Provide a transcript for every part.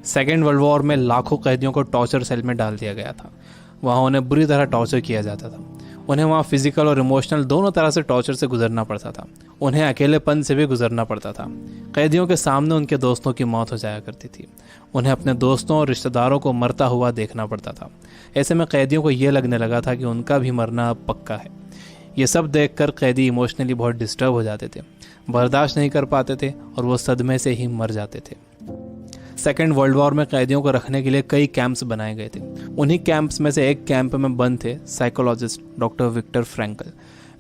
Second world war में लाखों कैदियों को टॉर्चर सेल में डाल दिया गया था। वहाँ उन्हें बुरी तरह टॉर्चर किया जाता था। उन्हें वहाँ फिजिकल और इमोशनल दोनों तरह से टॉर्चर से गुजरना पड़ता था। उन्हें अकेलेपन से भी गुजरना पड़ता था। कैदियों के सामने उनके दोस्तों की मौत हो जाया करती थी। उन्हें अपने दोस्तों और रिश्तेदारों को मरता हुआ देखना पड़ता था। ऐसे में कैदियों को ये लगने लगा था कि उनका भी मरना अब पक्का है। ये सब देखकर कैदी इमोशनली बहुत डिस्टर्ब हो जाते थे, बर्दाश्त नहीं कर पाते थे और वो सदमे से ही मर जाते थे। सेकेंड वर्ल्ड वॉर में कैदियों को रखने के लिए कई कैंप्स बनाए गए थे। उन्हीं कैंप्स में से एक कैंप में बंद थे psychologist doctor Victor Frankl.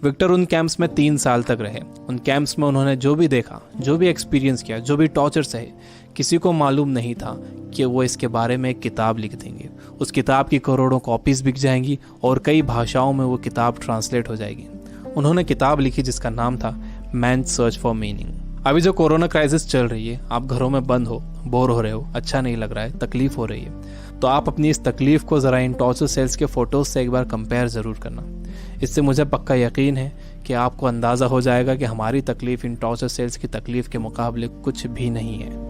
Victor उन कैंप्स में 3 साल तक रहे। उन कैंप्स में उन्होंने जो भी देखा, जो भी एक्सपीरियंस किया, जो भी टॉर्चर सहे, किसी को मालूम नहीं था कि वो इसके बारे में एक किताब लिख देंगे। उस किताब की करोड़ों कॉपीज़ बिक जाएंगी और कई भाषाओं में वो किताब ट्रांसलेट हो जाएगी। उन्होंने किताब लिखी जिसका नाम था मैन सर्च फॉर मीनिंग। अभी जो कोरोना क्राइसिस चल रही है, आप घरों में बंद हो, बोर हो रहे हो, अच्छा नहीं लग रहा है, तकलीफ हो रही है, तो आप अपनी इस तकलीफ को ज़रा इन टॉर्चर सेल्स के फ़ोटोज़ से एक बार कंपेयर ज़रूर करना। इससे मुझे पक्का यकीन है कि आपको अंदाज़ा हो जाएगा कि हमारी तकलीफ़ इन टॉर्चर सेल्स की तकलीफ़ के मुकाबले कुछ भी नहीं है।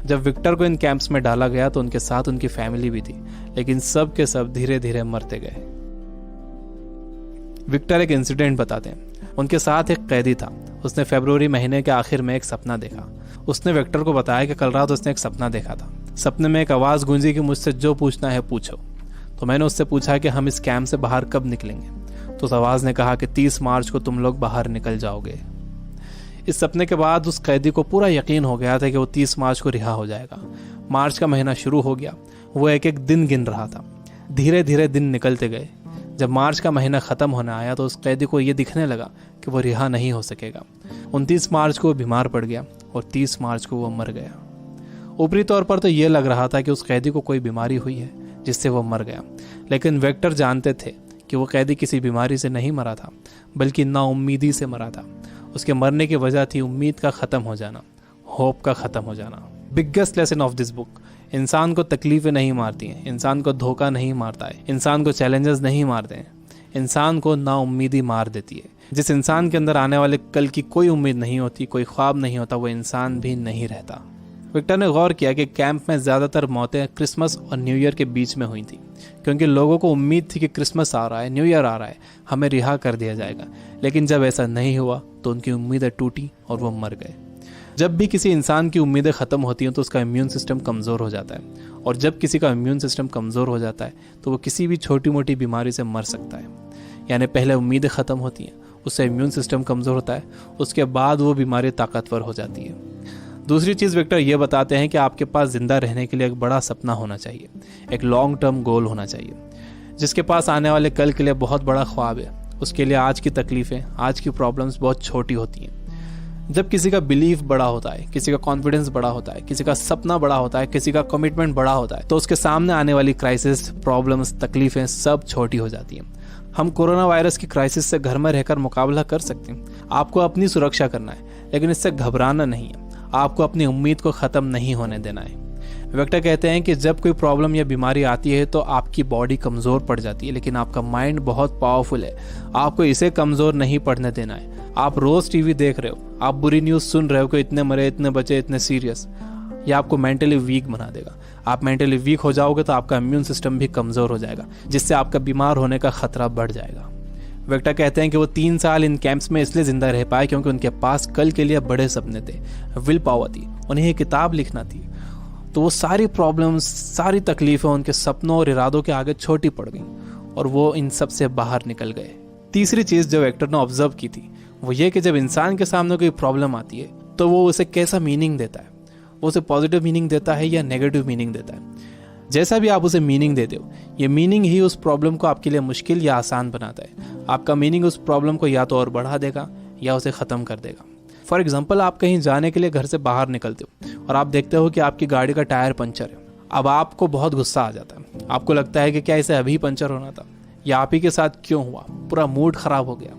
जब विक्टर को इन कैंप्स में डाला गया तो उनके साथ उनकी फैमिली भी थी, लेकिन सब के सब धीरे धीरे मरते गए। विक्टर एक इंसिडेंट बताते हैं। उनके साथ एक कैदी था। उसने फरवरी महीने के आखिर में एक सपना देखा। उसने विक्टर को बताया कि कल रात उसने एक सपना देखा था। सपने में एक आवाज़ गूंजी कि मुझसे जो पूछना है पूछो। तो मैंने उससे पूछा कि हम इस कैंप से बाहर कब निकलेंगे। तो उस आवाज़ ने कहा कि 30 मार्च को तुम लोग बाहर निकल जाओगे। इस सपने के बाद उस कैदी को पूरा यकीन हो गया था कि वो 30 मार्च को रिहा हो जाएगा। मार्च का महीना शुरू हो गया। वो एक एक दिन गिन रहा था। धीरे धीरे दिन निकलते गए। जब मार्च का महीना ख़त्म होने आया तो उस कैदी को ये दिखने लगा कि वो रिहा नहीं हो सकेगा। 29 मार्च को वो बीमार पड़ गया और 30 मार्च को वो मर गया। ऊपरी तौर पर तो ये लग रहा था कि उस कैदी को कोई बीमारी हुई है जिससे वो मर गया, लेकिन विक्टर जानते थे कि वो कैदी किसी बीमारी से नहीं मरा था, बल्कि नाउम्मीदी से मरा था। उसके मरने की वजह थी उम्मीद का ख़त्म हो जाना, होप का ख़त्म हो जाना। Biggest lesson of this book, इंसान को तकलीफ़ें नहीं मारती हैं, इंसान को धोखा नहीं मारता है, इंसान को चैलेंजेस नहीं मारते हैं, इंसान को नाउम्मीदी मार देती है। जिस इंसान के अंदर आने वाले कल की कोई उम्मीद नहीं होती, कोई ख्वाब नहीं होता, वो इंसान भी नहीं रहता। विक्टर ने गौर किया कि कैंप में ज़्यादातर मौतें क्रिसमस और न्यू ईयर के बीच में हुई थी, क्योंकि लोगों को उम्मीद थी कि क्रिसमस आ रहा है, न्यू ईयर आ रहा है, हमें रिहा कर दिया जाएगा। लेकिन जब ऐसा नहीं हुआ तो उनकी उम्मीदें टूटी और वो मर गए। जब भी किसी इंसान की उम्मीदें ख़त्म होती हैं तो उसका इम्यून सिस्टम कमज़ोर हो जाता है, और जब किसी का इम्यून सिस्टम कमज़ोर हो जाता है तो वो किसी भी छोटी मोटी बीमारी से मर सकता है। यानी पहले उम्मीदें ख़त्म होती हैं, उससे इम्यून सिस्टम कमज़ोर होता है, उसके बाद वो बीमारी ताकतवर हो जाती है। दूसरी चीज़ विक्टर ये बताते हैं कि आपके पास ज़िंदा रहने के लिए एक बड़ा सपना होना चाहिए, एक लॉन्ग टर्म गोल होना चाहिए। जिसके पास आने वाले कल के लिए बहुत बड़ा ख्वाब है, उसके लिए आज की तकलीफ़ें, आज की प्रॉब्लम्स बहुत छोटी होती हैं। जब किसी का बिलीफ बड़ा होता है, किसी का कॉन्फिडेंस बड़ा होता है, किसी का सपना बड़ा होता है, किसी का कमिटमेंट बड़ा होता है, तो उसके सामने आने वाली क्राइसिस, प्रॉब्लम्स, तकलीफ़ें सब छोटी हो जाती हैं। हम कोरोना वायरस की क्राइसिस से घर में रहकर मुकाबला कर सकते हैं। आपको अपनी सुरक्षा करना है, लेकिन इससे घबराना नहीं है। आपको अपनी उम्मीद को ख़त्म नहीं होने देना है। विक्टर कहते हैं कि जब कोई प्रॉब्लम या बीमारी आती है तो आपकी बॉडी कमज़ोर पड़ जाती है, लेकिन आपका माइंड बहुत पावरफुल है। आपको इसे कमज़ोर नहीं पड़ने देना है। आप रोज़ टीवी देख रहे हो, आप बुरी न्यूज़ सुन रहे हो कि इतने मरे, इतने बचे, इतने सीरियस, यह आपको मेंटली वीक बना देगा। आप मेंटली वीक हो जाओगे तो आपका इम्यून सिस्टम भी कमज़ोर हो जाएगा, जिससे आपका बीमार होने का ख़तरा बढ़ जाएगा। विक्टर कहते हैं कि वो 3 साल इन कैंप्स में इसलिए ज़िंदा रह पाए क्योंकि उनके पास कल के लिए बड़े सपने थे, विल पावर थी, उन्हें एक किताब लिखना थी। तो वो सारी प्रॉब्लम्स, सारी तकलीफ़ें उनके सपनों और इरादों के आगे छोटी पड़ गईं और वो इन सब से बाहर निकल गए। तीसरी चीज़ जो विक्टर ने ऑब्जर्व की थी वो ये कि जब इंसान के सामने कोई प्रॉब्लम आती है तो वो उसे कैसा मीनिंग देता है। वो उसे पॉजिटिव मीनिंग देता है या नेगेटिव मीनिंग देता है। जैसा भी आप उसे मीनिंग देते हो, ये मीनिंग ही उस प्रॉब्लम को आपके लिए मुश्किल या आसान बनाता है। आपका मीनिंग उस प्रॉब्लम को या तो और बढ़ा देगा या उसे ख़त्म कर देगा। फॉर एग्जाम्पल, आप कहीं जाने के लिए घर से बाहर निकलते हो और आप देखते हो कि आपकी गाड़ी का टायर पंचर है। अब आपको बहुत गुस्सा आ जाता है। आपको लगता है कि क्या इसे अभी पंचर होना था, या आप ही के साथ क्यों हुआ, पूरा मूड ख़राब हो गया।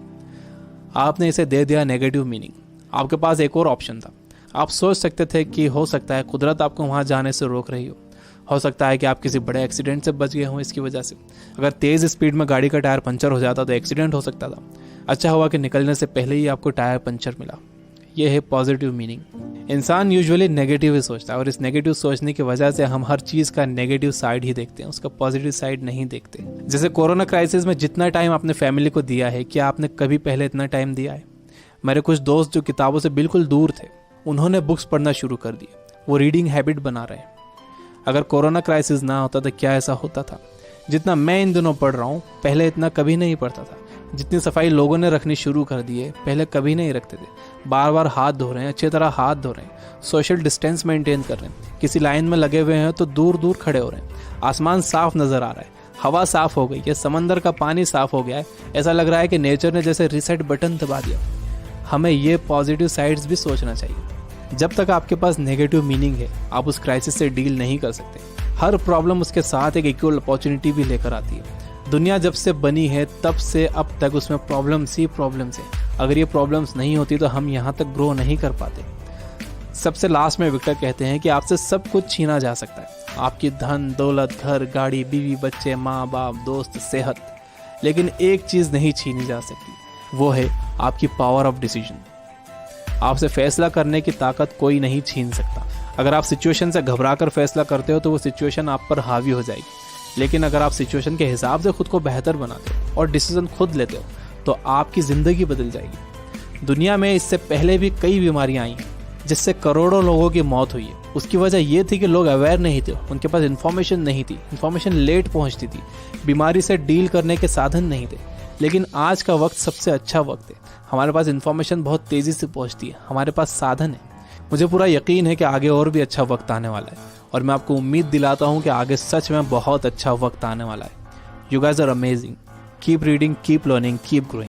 आपने इसे दे दिया नेगेटिव मीनिंग। आपके पास एक और ऑप्शन था। आप सोच सकते थे कि हो सकता है कुदरत आपको वहाँ जाने से रोक रही हो सकता है कि आप किसी बड़े एक्सीडेंट से बच गए हों इसकी वजह से। अगर तेज़ स्पीड में गाड़ी का टायर पंचर हो जाता तो एक्सीडेंट हो सकता था। अच्छा हुआ कि निकलने से पहले ही आपको टायर पंचर मिला। यह है पॉजिटिव मीनिंग। इंसान यूजुअली नेगेटिव ही सोचता है और इस नेगेटिव सोचने की वजह से हम हर चीज़ का नेगेटिव साइड ही देखते हैं, उसका पॉजिटिव साइड नहीं देखते। जैसे कोरोना क्राइसिस में जितना टाइम आपने फैमिली को दिया है, क्या आपने कभी पहले इतना टाइम दिया है? मेरे कुछ दोस्त जो किताबों से बिल्कुल दूर थे, उन्होंने बुक्स पढ़ना शुरू कर दी। वो रीडिंग हैबिट बना रहे हैं। अगर कोरोना क्राइसिस ना होता तो क्या ऐसा होता था? जितना मैं इन दिनों पढ़ रहा हूँ, पहले इतना कभी नहीं पढ़ता था। जितनी सफाई लोगों ने रखनी शुरू कर दी है, पहले कभी नहीं रखते थे। बार बार हाथ धो रहे हैं, अच्छी तरह हाथ धो रहे हैं, सोशल डिस्टेंस मेंटेन कर रहे हैं। किसी लाइन में लगे हुए हैं तो दूर दूर खड़े हो रहे हैं। आसमान साफ नज़र आ रहा है, हवा साफ हो गई है, समंदर का पानी साफ हो गया है। ऐसा लग रहा है कि नेचर ने जैसे रीसेट बटन दबा दिया। हमें ये पॉजिटिव साइड्स भी सोचना चाहिए। जब तक आपके पास नेगेटिव मीनिंग है, आप उस क्राइसिस से डील नहीं कर सकते। हर प्रॉब्लम उसके साथ एक इक्वल अपॉर्चुनिटी भी लेकर आती है। दुनिया जब से बनी है तब से अब तक उसमें प्रॉब्लम्स ही प्रॉब्लम्स है। अगर ये प्रॉब्लम्स नहीं होती तो हम यहाँ तक ग्रो नहीं कर पाते। सबसे लास्ट में विक्टर कहते हैं कि आपसे सब कुछ छीना जा सकता है, आपकी धन दौलत, घर, गाड़ी, बीवी, बच्चे, माँ बाप, दोस्त, सेहत, लेकिन एक चीज़ नहीं छीनी जा सकती, वो है आपकी पावर ऑफ डिसीजन। आपसे फैसला करने की ताकत कोई नहीं छीन सकता। अगर आप सिचुएशन से घबराकर फैसला करते हो तो वो सिचुएशन आप पर हावी हो जाएगी, लेकिन अगर आप सिचुएशन के हिसाब से खुद को बेहतर बनाते हो और डिसीजन खुद लेते हो तो आपकी ज़िंदगी बदल जाएगी। दुनिया में इससे पहले भी कई बीमारियां आई हैं जिससे करोड़ों लोगों की मौत हुई है। उसकी वजह ये थी कि लोग अवेयर नहीं थे, उनके पास इन्फॉर्मेशन नहीं थी, इन्फॉर्मेशन लेट पहुंचती थी, बीमारी से डील करने के साधन नहीं थे। लेकिन आज का वक्त सबसे अच्छा वक्त है। हमारे पास इन्फॉर्मेशन बहुत तेज़ी से पहुंचती है, हमारे पास साधन है। मुझे पूरा यकीन है कि आगे और भी अच्छा वक्त आने वाला है और मैं आपको उम्मीद दिलाता हूं कि आगे सच में बहुत अच्छा वक्त आने वाला है। You guys are amazing. Keep reading, keep learning, keep growing.